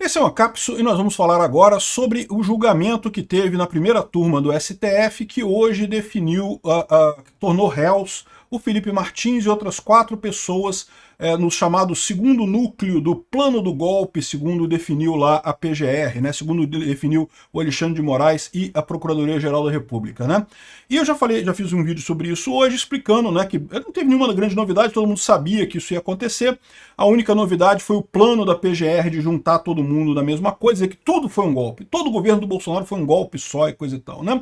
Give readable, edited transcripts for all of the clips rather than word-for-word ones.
Esse é o Ancapso e nós vamos falar agora sobre o julgamento que teve na primeira turma do STF, que hoje definiu, tornou réus o Felipe Martins e outras 4 pessoas no chamado segundo núcleo do plano do golpe, segundo definiu lá a PGR, né? Segundo definiu o Alexandre de Moraes e a Procuradoria-Geral da República, né? E eu já fiz um vídeo sobre isso hoje, explicando, né, que não teve nenhuma grande novidade, todo mundo sabia que isso ia acontecer. A única novidade foi o plano da PGR de juntar todo mundo na mesma coisa, dizer que tudo foi um golpe, todo o governo do Bolsonaro foi um golpe só e coisa e tal, né?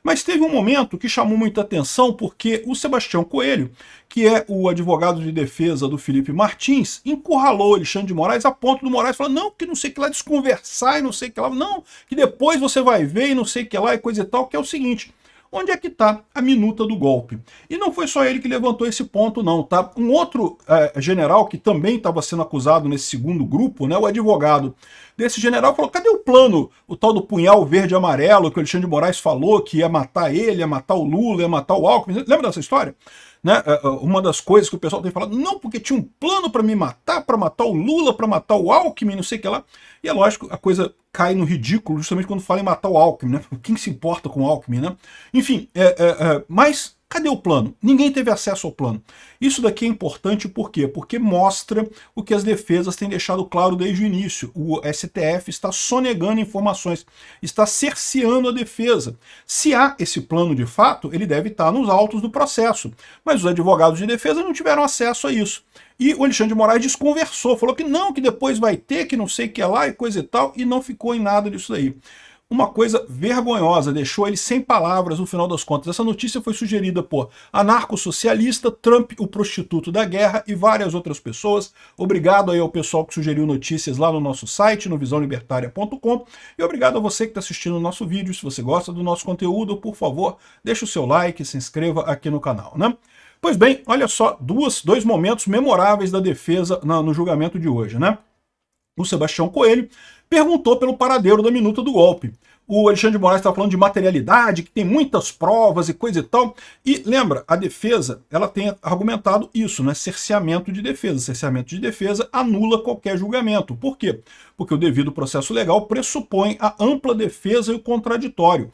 Mas teve um momento que chamou muita atenção, porque o Sebastião Coelho, que é o advogado de defesa do Felipe Martins, encurralou Alexandre de Moraes a ponto do Moraes falar, não, que não sei o que lá, desconversar e não sei o que lá, não, que depois você vai ver e não sei o que lá e coisa e tal, que é o seguinte, onde é que está a minuta do golpe? E não foi só ele que levantou esse ponto, não, tá? Um outro general que também estava sendo acusado nesse segundo grupo, né, o advogado desse general, falou, cadê o plano, o tal do punhal verde e amarelo, que o Alexandre de Moraes falou que ia matar ele, ia matar o Lula, ia matar o Alckmin? Lembra dessa história? Né? Uma das coisas que o pessoal tem falado, não, porque tinha um plano para me matar, para matar o Lula, para matar o Alckmin, não sei o que lá. E é lógico, a coisa cai no ridículo justamente quando fala em matar o Alckmin, né? Quem se importa com o Alckmin, né? Enfim, mas cadê o plano? Ninguém teve acesso ao plano. Isso daqui é importante por quê? Porque mostra o que as defesas têm deixado claro desde o início. O STF está sonegando informações, está cerceando a defesa. Se há esse plano de fato, ele deve estar nos autos do processo. Mas os advogados de defesa não tiveram acesso a isso. E o Alexandre de Moraes desconversou, falou que não, que depois vai ter, que não sei o que é lá e coisa e tal, e não ficou em nada disso daí. Uma coisa vergonhosa, deixou ele sem palavras no final das contas. Essa notícia foi sugerida por anarcossocialista, Trump, o prostituto da guerra e várias outras pessoas. Obrigado aí ao pessoal que sugeriu notícias lá no nosso site, no visãolibertaria.com. E obrigado a você que está assistindo o nosso vídeo. Se você gosta do nosso conteúdo, por favor, deixe o seu like e se inscreva aqui no canal, né? Pois bem, olha só, dois momentos memoráveis da defesa no julgamento de hoje, né? O Sebastião Coelho perguntou pelo paradeiro da minuta do golpe. O Alexandre de Moraes estava falando de materialidade, que tem muitas provas e coisa e tal. E lembra, a defesa, ela tem argumentado isso, né? Cerceamento de defesa. Cerceamento de defesa anula qualquer julgamento. Por quê? Porque o devido processo legal pressupõe a ampla defesa e o contraditório.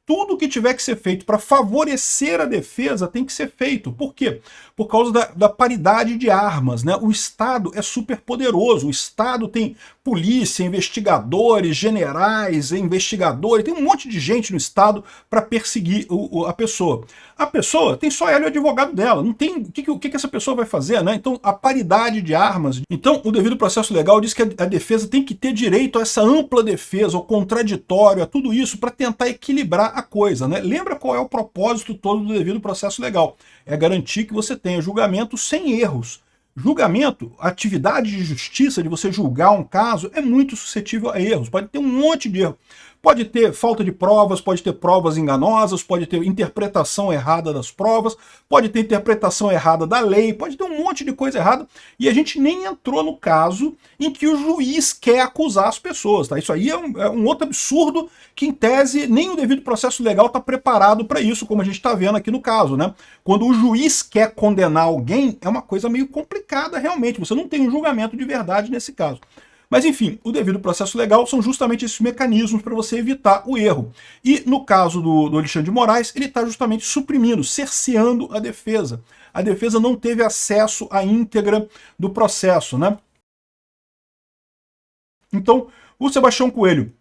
Tudo que tiver que ser feito para favorecer a defesa tem que ser feito. Por quê? Por causa da paridade de armas, né? O Estado é super poderoso, o Estado tem polícia, investigadores, generais, investigadores, tem um monte de gente no Estado para perseguir a pessoa. A pessoa tem só ela e o advogado dela, não tem o que essa pessoa vai fazer, né? Então a paridade de armas. Então o devido processo legal diz que a defesa tem que ter direito a essa ampla defesa, ao contraditório, a tudo isso para tentar equilibrar a coisa, né? Lembra qual é o propósito todo do devido processo legal? É garantir que você tenha julgamento sem erros. Julgamento, atividade de justiça, de você julgar um caso, é muito suscetível a erros. Pode ter um monte de erro. Pode ter falta de provas, pode ter provas enganosas, pode ter interpretação errada das provas, pode ter interpretação errada da lei, pode ter um monte de coisa errada, e a gente nem entrou no caso em que o juiz quer acusar as pessoas, tá? Isso aí é um outro absurdo que, em tese, nem o devido processo legal está preparado para isso, como a gente está vendo aqui no caso, né? Quando o juiz quer condenar alguém, é uma coisa meio complicada realmente, você não tem um julgamento de verdade nesse caso. Mas enfim, o devido processo legal são justamente esses mecanismos para você evitar o erro. E no caso do Alexandre de Moraes, ele está justamente suprimindo, cerceando a defesa. A defesa não teve acesso à íntegra do processo, né? Então, o Sebastião Coelho,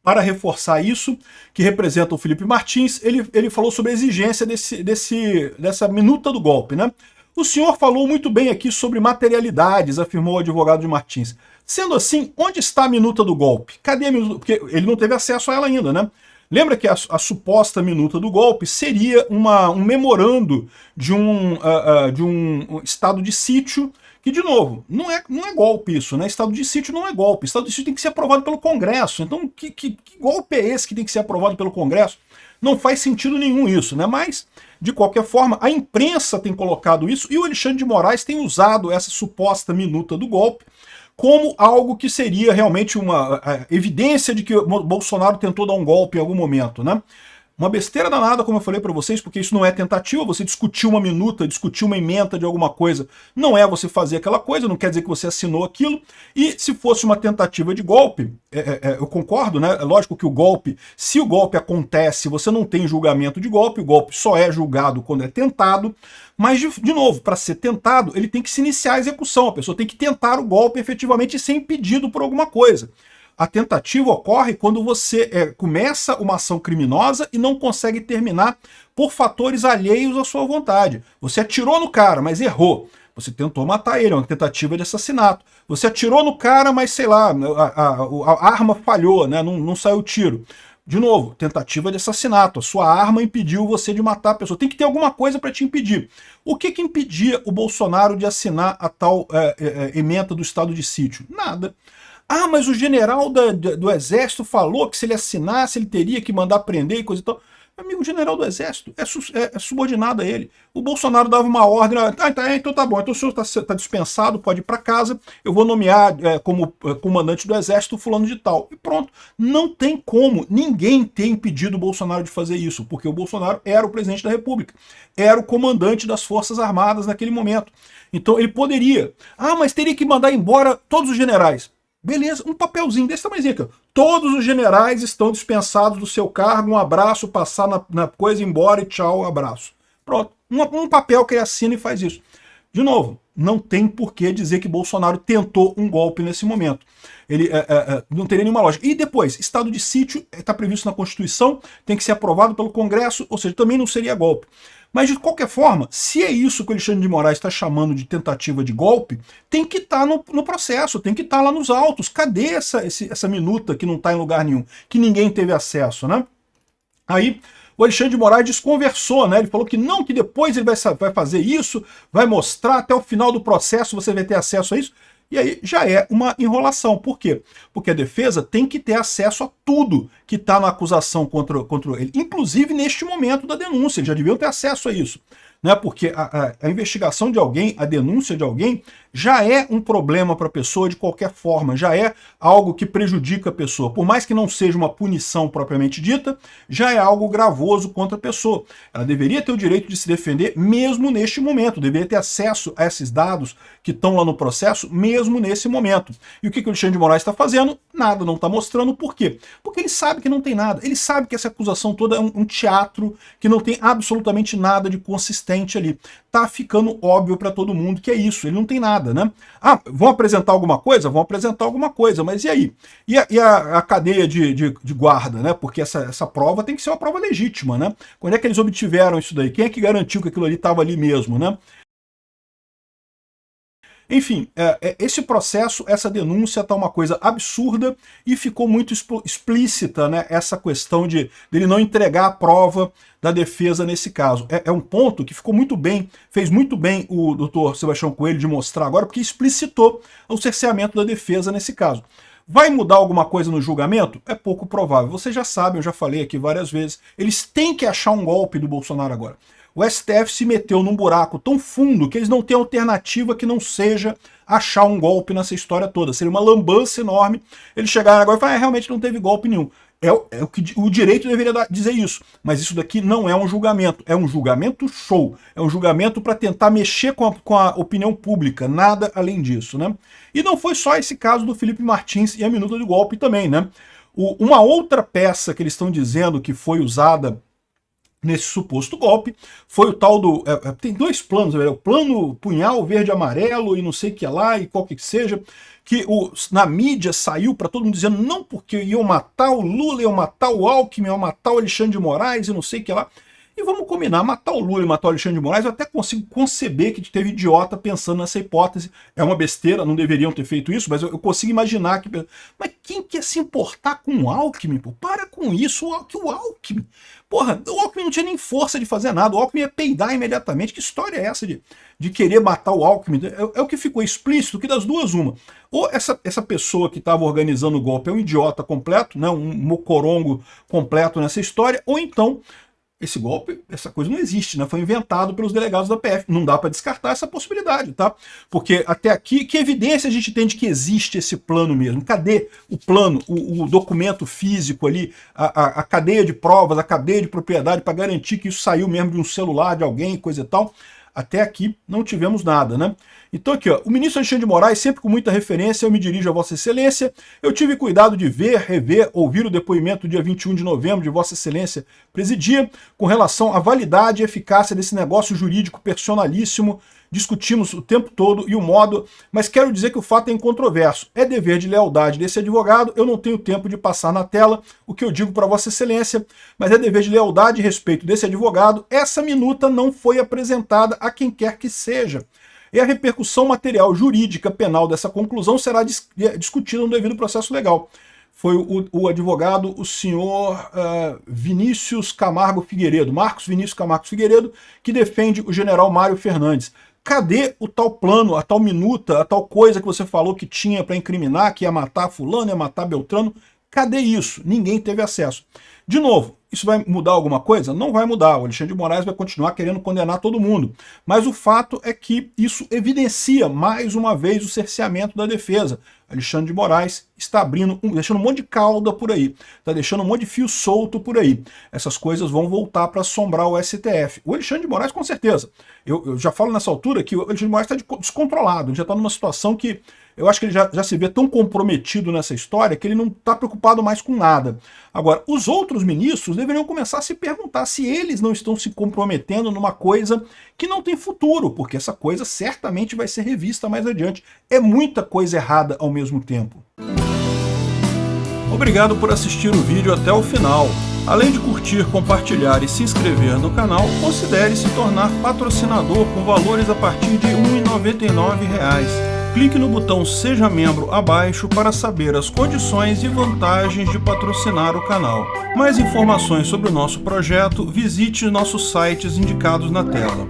para reforçar isso, que representa o Felipe Martins, ele falou sobre a exigência dessa minuta do golpe, né? O senhor falou muito bem aqui sobre materialidades, afirmou o advogado de Martins. Sendo assim, onde está a minuta do golpe? Cadê a minuta? Porque ele não teve acesso a ela ainda, né? Lembra que a suposta minuta do golpe seria um memorando de um estado de sítio, que, de novo, não é golpe isso, né? Estado de sítio não é golpe. Estado de sítio tem que ser aprovado pelo Congresso. Então, que golpe é esse que tem que ser aprovado pelo Congresso? Não faz sentido nenhum isso, né? Mas, de qualquer forma, a imprensa tem colocado isso e o Alexandre de Moraes tem usado essa suposta minuta do golpe como algo que seria realmente uma evidência de que o Bolsonaro tentou dar um golpe em algum momento, né? Uma besteira danada, como eu falei para vocês, porque isso não é tentativa, você discutir uma minuta, discutir uma ementa de alguma coisa, não é você fazer aquela coisa, não quer dizer que você assinou aquilo, e se fosse uma tentativa de golpe, eu concordo, né? É lógico que o golpe, se o golpe acontece, você não tem julgamento de golpe, o golpe só é julgado quando é tentado, mas, de novo, para ser tentado, ele tem que se iniciar a execução, a pessoa tem que tentar o golpe efetivamente sem impedido por alguma coisa. A tentativa ocorre quando você começa uma ação criminosa e não consegue terminar por fatores alheios à sua vontade. Você atirou no cara, mas errou. Você tentou matar ele, é uma tentativa de assassinato. Você atirou no cara, mas sei lá, a arma falhou, né? Não saiu tiro. De novo, tentativa de assassinato. A sua arma impediu você de matar a pessoa. Tem que ter alguma coisa para te impedir. O que impedia o Bolsonaro de assinar a tal ementa do estado de sítio? Nada. Ah, mas o general do exército falou que se ele assinasse, ele teria que mandar prender e coisa e tal. Amigo, o general do exército é subordinado a ele. O Bolsonaro dava uma ordem, então tá bom, então o senhor está dispensado, pode ir para casa, eu vou nomear como comandante do exército fulano de tal. E pronto. Não tem como ninguém ter impedido o Bolsonaro de fazer isso, porque o Bolsonaro era o presidente da República, era o comandante das Forças Armadas naquele momento. Então ele poderia. Ah, mas teria que mandar embora todos os generais. Beleza, um papelzinho desse tamanhozinho aqui, ó. Todos os generais estão dispensados do seu cargo, um abraço, passar na coisa, ir embora e tchau, abraço. Pronto, um papel que ele assina e faz isso. De novo, não tem por que dizer que Bolsonaro tentou um golpe nesse momento. Ele não teria nenhuma lógica. E depois, estado de sítio está previsto na Constituição, tem que ser aprovado pelo Congresso, ou seja, também não seria golpe. Mas, de qualquer forma, se é isso que o Alexandre de Moraes está chamando de tentativa de golpe, tem que estar no processo, tem que estar lá nos autos. Cadê essa minuta que não está em lugar nenhum, que ninguém teve acesso, né? Aí o Alexandre de Moraes desconversou, né? Ele falou que não, que depois ele vai fazer isso, vai mostrar até o final do processo, você vai ter acesso a isso. E aí já é uma enrolação. Por quê? Porque a defesa tem que ter acesso a tudo que está na acusação contra ele, inclusive neste momento da denúncia, eles já deviam ter acesso a isso. Né? Porque a investigação de alguém, a denúncia de alguém, já é um problema para a pessoa de qualquer forma, já é algo que prejudica a pessoa. Por mais que não seja uma punição propriamente dita, já é algo gravoso contra a pessoa. Ela deveria ter o direito de se defender mesmo neste momento, deveria ter acesso a esses dados que estão lá no processo mesmo nesse momento. E o que o Alexandre de Moraes está fazendo? Nada, não está mostrando. Por quê? Porque ele sabe que não tem nada, ele sabe que essa acusação toda é um teatro, que não tem absolutamente nada de consistente ali. Tá ficando óbvio para todo mundo que é isso, ele não tem nada, né? Ah, vão apresentar alguma coisa? Vão apresentar alguma coisa, mas e aí? E a cadeia de guarda, né? Porque essa prova tem que ser uma prova legítima, né? Quando é que eles obtiveram isso daí? Quem é que garantiu que aquilo ali estava ali mesmo, né? Enfim, esse processo, essa denúncia está uma coisa absurda e ficou muito explícita, né, essa questão dele não entregar a prova da defesa nesse caso. É um ponto que ficou muito bem, fez muito bem o doutor Sebastião Coelho de mostrar agora, porque explicitou o cerceamento da defesa nesse caso. Vai mudar alguma coisa no julgamento? É pouco provável. Vocês já sabem, eu já falei aqui várias vezes, eles têm que achar um golpe do Bolsonaro agora. O STF se meteu num buraco tão fundo que eles não têm alternativa que não seja achar um golpe nessa história toda. Seria uma lambança enorme eles chegarem agora e falarem, realmente não teve golpe nenhum. O que o direito deveria dizer isso, mas isso daqui não é um julgamento, é um julgamento show, é um julgamento para tentar mexer com a opinião pública, nada além disso, né? E não foi só esse caso do Felipe Martins e a minuta do golpe também, né? Uma outra peça que eles estão dizendo que foi usada nesse suposto golpe, foi o tal do... tem dois planos, o plano punhal verde e amarelo e não sei o que lá, e qual que seja, que na mídia saiu para todo mundo dizendo não porque iam matar o Lula, iam matar o Alckmin, iam matar o Alexandre de Moraes e não sei o que lá. E vamos combinar, matar o Lula e matar o Alexandre de Moraes, eu até consigo conceber que teve idiota pensando nessa hipótese. É uma besteira, não deveriam ter feito isso, mas eu consigo imaginar que... Mas quem quer se importar com o Alckmin? Pô? Para com isso, o Alckmin... Porra, o Alckmin não tinha nem força de fazer nada, o Alckmin ia peidar imediatamente. Que história é essa de querer matar o Alckmin? É o que ficou explícito, que das duas uma. Ou essa pessoa que estava organizando o golpe é um idiota completo, né, um mocorongo completo nessa história, ou então... esse golpe, essa coisa não existe, né? Foi inventado pelos delegados da PF. Não dá para descartar essa possibilidade, tá? Porque até aqui, que evidência a gente tem de que existe esse plano mesmo? Cadê o plano, o documento físico ali, a cadeia de provas, a cadeia de propriedade para garantir que isso saiu mesmo de um celular de alguém, coisa e tal? Até aqui não tivemos nada, né? Então aqui, ó, o ministro Alexandre de Moraes, sempre com muita referência, eu me dirijo a Vossa Excelência. Eu tive cuidado de ver, rever, ouvir o depoimento do dia 21 de novembro de Vossa Excelência presidia, com relação à validade e eficácia desse negócio jurídico personalíssimo. Discutimos o tempo todo e o modo, mas quero dizer que o fato é incontroverso. É dever de lealdade desse advogado, eu não tenho tempo de passar na tela o que eu digo para Vossa Excelência, mas é dever de lealdade e respeito desse advogado. Essa minuta não foi apresentada a quem quer que seja. E a repercussão material, jurídica, penal dessa conclusão será discutida no devido processo legal. Foi o advogado, o senhor Vinícius Camargo Figueiredo, Marcos Vinícius Camargo Figueiredo, que defende o general Mário Fernandes. Cadê o tal plano, a tal minuta, a tal coisa que você falou que tinha para incriminar, que ia matar fulano, ia matar Beltrano? Cadê isso? Ninguém teve acesso. De novo, isso vai mudar alguma coisa? Não vai mudar. O Alexandre de Moraes vai continuar querendo condenar todo mundo. Mas o fato é que isso evidencia mais uma vez o cerceamento da defesa. Alexandre de Moraes está abrindo, deixando um monte de cauda por aí, está deixando um monte de fio solto por aí. Essas coisas vão voltar para assombrar o STF. O Alexandre de Moraes, com certeza. Eu já falo nessa altura que o Alexandre de Moraes está descontrolado, ele já está numa situação que eu acho que ele já se vê tão comprometido nessa história que ele não está preocupado mais com nada. Agora, os outros ministros deveriam começar a se perguntar se eles não estão se comprometendo numa coisa que não tem futuro, porque essa coisa certamente vai ser revista mais adiante. É muita coisa errada ao mesmo tempo. Obrigado por assistir o vídeo até o final. Além de curtir, compartilhar e se inscrever no canal, considere se tornar patrocinador com valores a partir de R$ 1,99. Clique no botão Seja Membro abaixo para saber as condições e vantagens de patrocinar o canal. Mais informações sobre o nosso projeto, visite nossos sites indicados na tela.